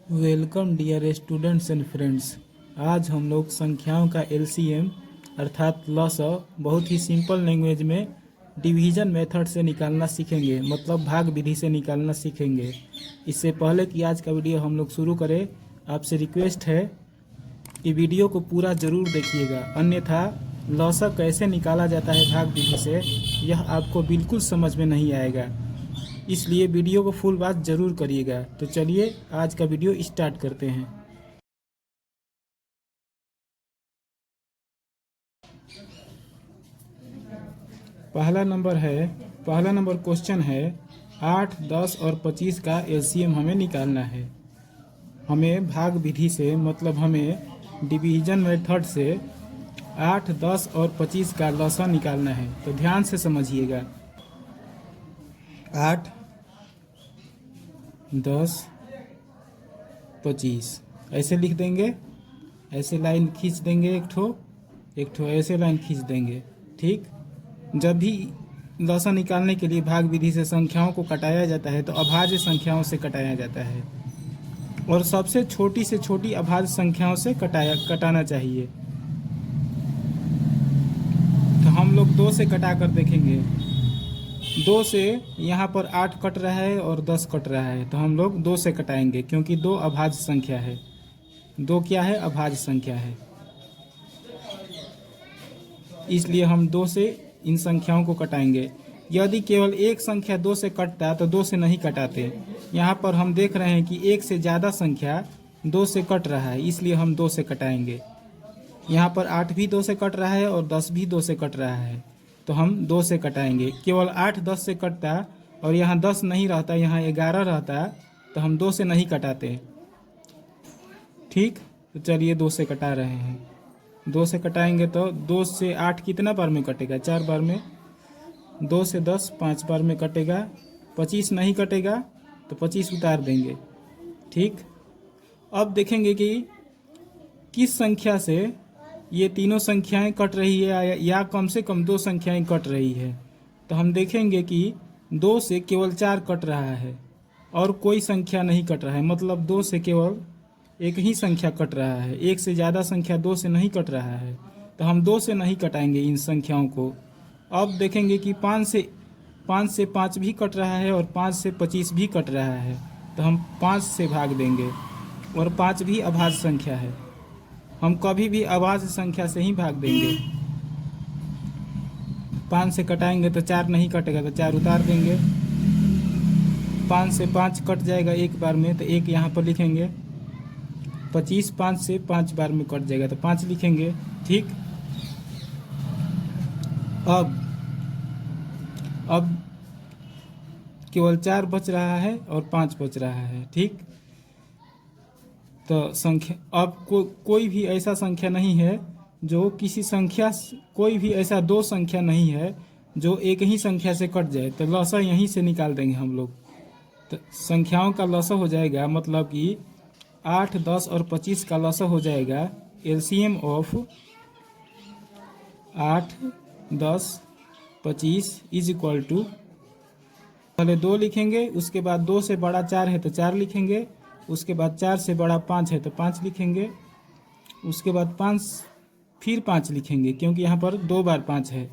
Welcome dear students and friends. आज हम लोग संख्याओं का एलसीएम अर्थात लॉसअ बहुत ही सिंपल लैंग्वेज में डिवीजन मेथड से निकालना सीखेंगे, मतलब भाग विधि से निकालना सीखेंगे। इससे पहले कि आज का वीडियो हम लोग शुरू करें, आपसे रिक्वेस्ट है कि वीडियो को पूरा ज़रूर देखिएगा, अन्यथा लॉसअ कैसे निकाला जाता है भाग विधि से यह आपको बिल्कुल समझ में नहीं आएगा। इसलिए वीडियो को फुल वॉच ज़रूर करिएगा। तो चलिए आज का वीडियो स्टार्ट करते हैं। पहला नंबर क्वेश्चन है 8, 10 और 25 का एलसीएम हमें निकालना है। हमें भाग विधि से, मतलब हमें डिवीजन मेथड से 8, 10 और 25 का लॉसअ निकालना है। तो ध्यान से समझिएगा। 8, 10, 25 ऐसे लिख देंगे, ऐसे लाइन खींच देंगे, एक ठो ऐसे लाइन खींच देंगे। ठीक, जब भी लॉसअ निकालने के लिए भाग विधि से संख्याओं को कटाया जाता है तो अभाज्य संख्याओं से कटाया जाता है, और सबसे छोटी से छोटी अभाज्य संख्याओं से कटाना चाहिए। तो हम लोग 2 से कटा कर देखेंगे। 2 से यहाँ पर 8 कट रहा है और 10 कट रहा है, तो हम लोग 2 से कटाएंगे, क्योंकि 2 अभाज्य संख्या है। 2 क्या है? अभाज्य संख्या है। इसलिए हम 2 से इन संख्याओं को कटाएंगे। यदि केवल एक संख्या 2 से कटता तो 2 से नहीं कटाते। यहाँ पर हम देख रहे हैं कि एक से ज़्यादा संख्या 2 से कट रहा है, इसलिए हम 2 से कटाएंगे। यहाँ पर 8 भी 2 से कट रहा है और 10 भी 2 से कट रहा है, तो हम 2 से कटाएंगे। केवल 8 10 से कटता और यहाँ 10 नहीं रहता, यहाँ 11 रहता, तो हम 2 से नहीं कटाते। ठीक, तो चलिए 2 से कटा रहे हैं। 2 से कटाएंगे तो 2 से 8 कितना बार में कटेगा? 4 बार में। 2 से 10 5 बार में कटेगा। 25 नहीं कटेगा, तो 25 उतार देंगे। ठीक, अब देखेंगे कि किस संख्या से ये तीनों संख्याएं कट रही है, या कम से कम 2 संख्याएं कट रही है। तो हम देखेंगे कि 2 से केवल 4 कट रहा है और कोई संख्या नहीं कट रहा है, मतलब 2 से केवल एक ही संख्या कट रहा है। एक से ज़्यादा संख्या 2 से नहीं कट रहा है, तो हम 2 से नहीं कटाएंगे इन संख्याओं को। अब देखेंगे कि 5 से 5 भी कट रहा है और 5 से 25 भी कट रहा है, तो हम 5 से भाग देंगे, और 5 भी अभाज्य संख्या है। हम कभी भी अभाज्य संख्या से ही भाग देंगे। 5 से कटाएंगे तो 4 नहीं कटेगा, तो 4 उतार देंगे। 5 से 5 कट जाएगा एक बार में, तो 1 यहाँ पर लिखेंगे। 25 5 से 5 बार में कट जाएगा, तो 5 लिखेंगे। ठीक, अब केवल 4 बच रहा है और 5 बच रहा है। ठीक, तो संख्या अब कोई भी ऐसा संख्या नहीं है जो किसी संख्या, कोई भी ऐसा 2 संख्या नहीं है जो एक ही संख्या से कट जाए, तो लॉसअ यहीं से निकाल देंगे हम लोग। तो संख्याओं का लॉसअ हो जाएगा, मतलब कि 8, 10 और 25 का लॉसअ हो जाएगा LCM of 8, 10, 25 is equal to, पहले 2 लिखेंगे, उसके बाद 2 से बड़ा 4 है तो 4 लिखेंगे, उसके बाद 4 से बड़ा 5 है तो 5 लिखेंगे, उसके बाद 5 फिर 5 लिखेंगे, क्योंकि यहाँ पर 2 बार 5 है।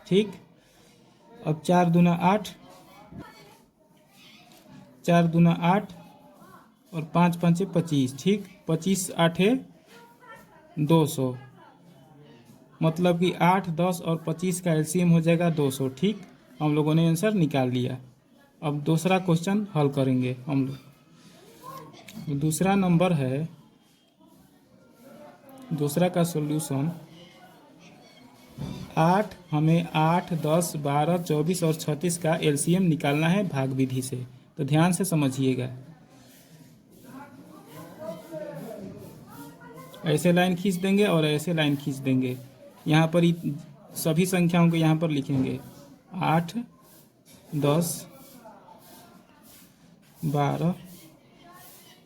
ठीक, अब 4 दूना 8, 4 दूना 8 और 5 5 25। ठीक, 25 8 200, मतलब कि 8, 10 और 25 का एलसीएम हो जाएगा 200। ठीक, हम लोगों ने आंसर निकाल लिया। अब दूसरा क्वेश्चन हल करेंगे हम लोग। दूसरा नंबर है, दूसरा का सॉल्यूशन 8, हमें 8, 10, 12, 24 और 36 का एलसीएम निकालना है भाग विधि से। तो ध्यान से समझिएगा। ऐसे लाइन खींच देंगे और ऐसे लाइन खींच देंगे। यहाँ पर सभी संख्याओं को यहाँ पर लिखेंगे। 8, 10, 12,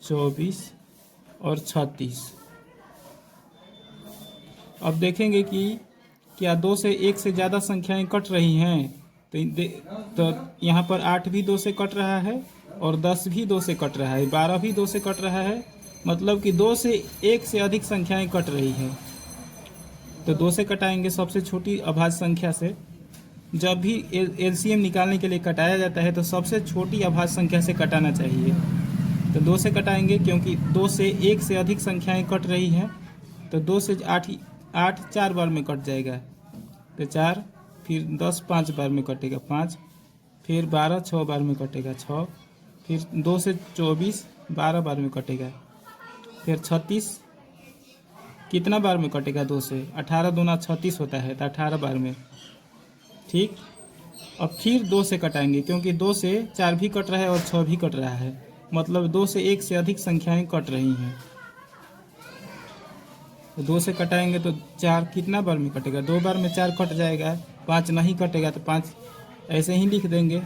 24 और 36। अब देखेंगे कि क्या 2 से एक से ज़्यादा संख्याएं कट रही हैं, तो यहाँ पर 8 भी 2 से कट रहा है और 10 भी 2 से कट रहा है, 12 भी 2 से कट रहा है, मतलब कि 2 से 1 से अधिक संख्याएं कट रही है। तो 2 से कटाएंगे सबसे छोटी अभाज्य संख्या से। जब भी एलसीएम निकालने के लिए कटाया जाता है तो सबसे छोटी अभाज्य संख्या से कटाना चाहिए। तो 2 से कटाएंगे क्योंकि 2 से 1 से अधिक संख्याएं कट रही हैं। तो 2 से 8 4 बार में कट जाएगा, तो 4, फिर 10 5 बार में कटेगा 5, फिर 12 6 बार में कटेगा 6, फिर 2 से 24 12 बार में कटेगा, फिर 36 कितना बार में कटेगा 2 से, 18 दूना 36 होता है, तो 18 बार में। ठीक, अब फिर 2 से कटाएंगे क्योंकि 2 से 4 भी कट रहा है और 6 भी कट रहा है, मतलब 2 से 1 से अधिक संख्याएं कट रही हैं। तो 2 से कटाएंगे तो 4 कितना बार में कटेगा, 2 बार में 4 कट जाएगा, 5 नहीं कटेगा तो 5 ऐसे ही लिख देंगे।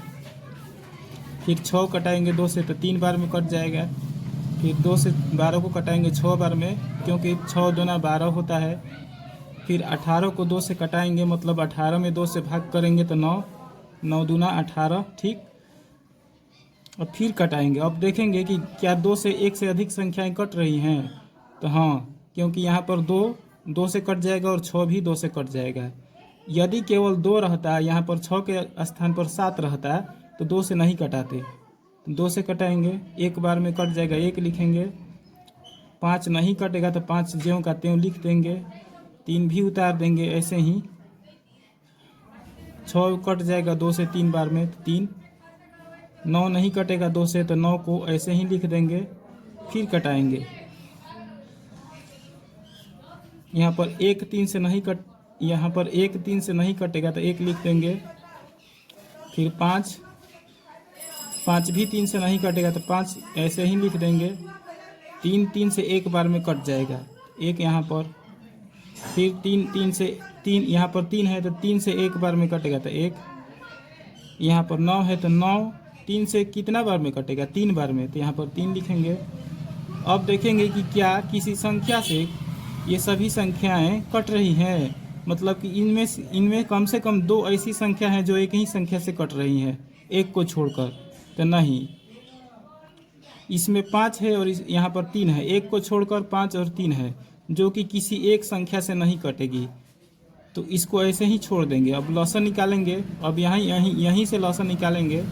फिर 6 कटाएंगे 2 से तो 3 बार में कट जाएगा। फिर 2 से 12 को कटाएंगे 6 बार में क्योंकि 6 दूना 12 होता है। फिर 18 को 2 से कटाएंगे, मतलब 18 में 2 से भाग करेंगे तो 9, 9 दूना 18। ठीक, अब फिर कटाएंगे। अब देखेंगे कि क्या 2 से 1 से अधिक संख्याएं कट रही हैं, तो हाँ, क्योंकि यहाँ पर 2 से कट जाएगा और 6 भी 2 से कट जाएगा। यदि केवल 2 रहता है, यहाँ पर 6 के स्थान पर 7 रहता है तो 2 से नहीं कटाते। 2 से कटाएंगे, 1 बार में कट जाएगा 1 लिखेंगे, 5 नहीं कटेगा तो 5 ज्यों का त्यों लिख देंगे, 3 भी उतार देंगे ऐसे ही। 6 कट जाएगा 2 से 3 बार में तो 3, 9 नहीं कटेगा 2 से तो 9 को ऐसे ही लिख देंगे। फिर कटाएंगे, यहाँ पर 1 3 से नहीं यहाँ पर 1 3 से नहीं कटेगा तो 1 लिख देंगे। फिर 5 भी 3 से नहीं कटेगा तो 5 ऐसे ही लिख देंगे। 3 3 से 1 बार में कट जाएगा 1 यहाँ पर। फिर 3 से 3 यहाँ पर 3 है तो 3 से 1 बार में कटेगा तो 1। यहाँ पर 9 है तो 9 3 से कितना बार में कटेगा, 3 बार में, तो यहाँ पर 3 लिखेंगे। अब देखेंगे कि क्या किसी संख्या से ये सभी संख्याएं कट रही हैं, मतलब कि इनमें कम से कम 2 ऐसी संख्या हैं जो एक ही संख्या से कट रही हैं, एक को छोड़कर। तो नहीं, इसमें 5 है और यहाँ पर 3 है, एक को छोड़कर 5 और 3 है जो कि किसी एक संख्या से नहीं कटेगी, तो इसको ऐसे ही छोड़ देंगे। अब लॉसन निकालेंगे, अब यहीं से लॉसन निकालेंगे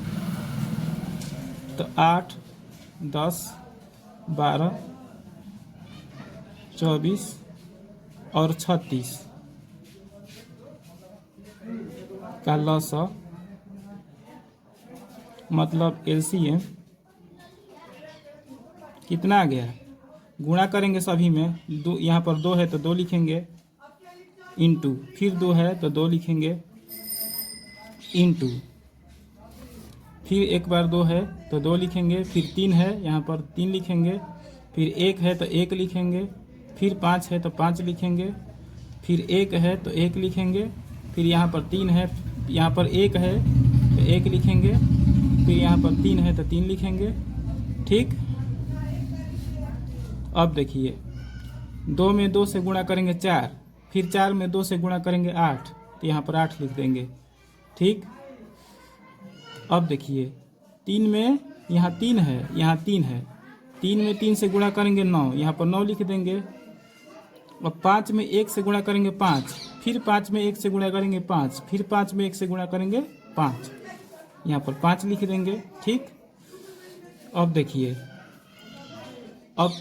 तो 8 10 12 24 और 36 का लॉसा, मतलब एलसीएम कितना आ गया। गुणा करेंगे सभी में, यहाँ पर 2 है तो 2 लिखेंगे, इंटू, फिर 2 है तो 2 लिखेंगे, इंटू, फिर एक बार 2 है तो 2 लिखेंगे, फिर 3 है यहाँ पर 3 लिखेंगे, फिर 1 है तो 1 लिखेंगे, फिर 5 है तो 5 लिखेंगे, फिर 1 है तो 1 लिखेंगे, फिर यहाँ पर 3 है, यहाँ पर 1 है तो 1 लिखेंगे, फिर यहाँ पर 3 है तो 3 लिखेंगे। ठीक, अब देखिए 2 में 2 से गुणा करेंगे 4, फिर 4 में 2 से गुणा करेंगे 8, तो यहाँ पर 8 लिख देंगे। ठीक, अब देखिए 3 में यहाँ 3 है, यहाँ 3 है, 3 में 3 से गुणा करेंगे 9, यहाँ पर 9 लिख देंगे। अब 5 में 1 से गुणा करेंगे 5, फिर 5 में 1 से गुणा करेंगे 5, फिर 5 में 1 से गुणा करेंगे 5, यहाँ पर 5 लिख देंगे। ठीक, अब देखिए, अब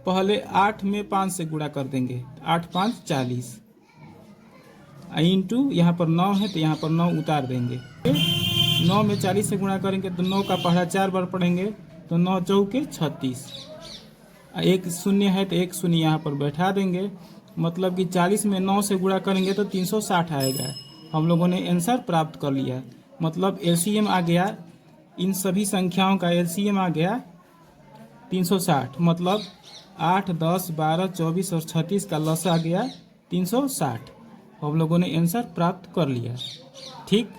पहले 8 में 5 से गुणा कर देंगे, 8 5 40, इंटू यहाँ पर 9 है तो यहाँ पर 9 उतार देंगे। 9 में 40 से गुणा करेंगे तो 9 का पढ़ा 4 बार पढ़ेंगे तो 9 चौके 36, एक शून्य है तो एक शून्य यहाँ पर बैठा देंगे, मतलब कि 40 में 9 से गुणा करेंगे तो 360 आएगा। हम लोगों ने आंसर प्राप्त कर लिया, मतलब एलसीएम आ गया, इन सभी संख्याओं का एलसीएम आ गया 360, मतलब 8 10 12 24 और 36 का लॉस आ गया 360। हम लोगों ने आंसर प्राप्त कर लिया। ठीक।